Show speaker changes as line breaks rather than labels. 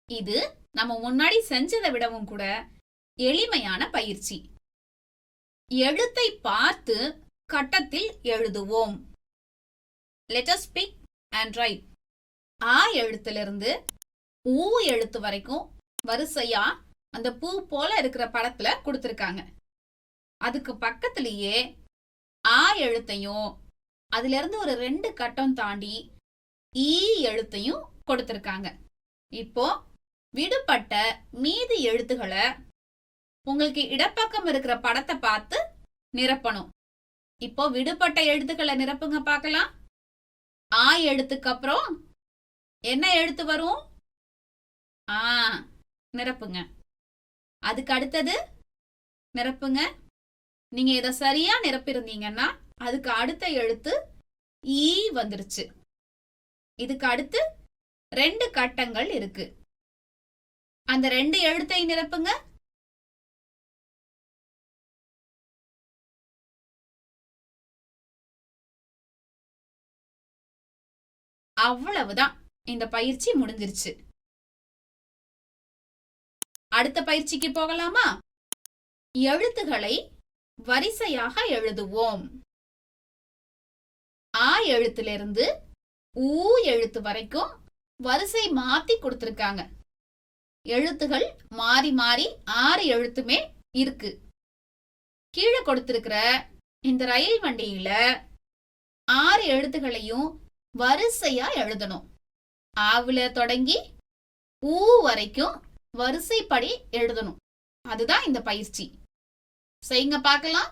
இது நம்ம முன்னாடி செஞ்சதை விடவும் கூட எளிமையான பயிற்சி. எழுத்தை பார்த்து கட்டத்தில் எழுதுவோம். Let us pick and write. ஆ எழுத்திலிருந்து ஊ எழுத்து வரைக்கும் வரிசையா அந்த பூ போல இருக்கிற படத்துல கொடுத்திருக்காங்க. அதுக்கு பக்கத்திலேயே ஆ எழுத்தையும் அதுல இருந்து ஒரு 2 கட்டம் தாண்டி ஈ எழுத்தையும் கொடுத்திருக்காங்க. இப்போ விடுபட்ட மீதி எழுத்துக்களை உங்களுக்கு இடப்பக்கம் இருக்கிற படத்தை பார்த்து நிரப்பணும். இப்போ விடுபட்ட எழுத்துக்களை நிரப்புங்க பார்க்கலாம். ஆ எழுத்துக்கு அப்புறம் என்ன எழுத்து வரும்? ஆ, நிரப்புங்க. அதுக்கு அடுத்தது நிரப்புங்க. நீங்க இதை சரியா நிரப்பிருந்தீங்கன்னா அதுக்கு அடுத்த எழுத்து ஈ வந்துருச்சு. இதுக்கு அடுத்து 2 கட்டங்கள் இருக்கு. அந்த 2 எழுத்தை நிரப்புங்க. அவ்வளவுதான், இந்த பயிற்சி முடிஞ்சிருச்சு. அடுத்த பயிற்சிக்கு போகலாமா? எழுத்துக்களை வரிசையாக எழுதுவோம். ஆ எழுத்திலிருந்து ஊ எழுத்து வரைக்கும் வரிசை மாத்தி கொடுத்திருக்காங்க. எழுத்துகள் மாறி மாறி 6 எழுத்துமே இருக்கு. கீழே கொடுத்திருக்கிற இந்த ரயில் வண்டியில 6 எழுத்துகளையும் வரிசையா எழுதணும். ஆவுல தொடங்கி ஊ வரைக்கும் வரிசைப்படி எழுதணும். அதுதான் இந்த பயிற்சி. செய்யுங்க பார்க்கலாம்.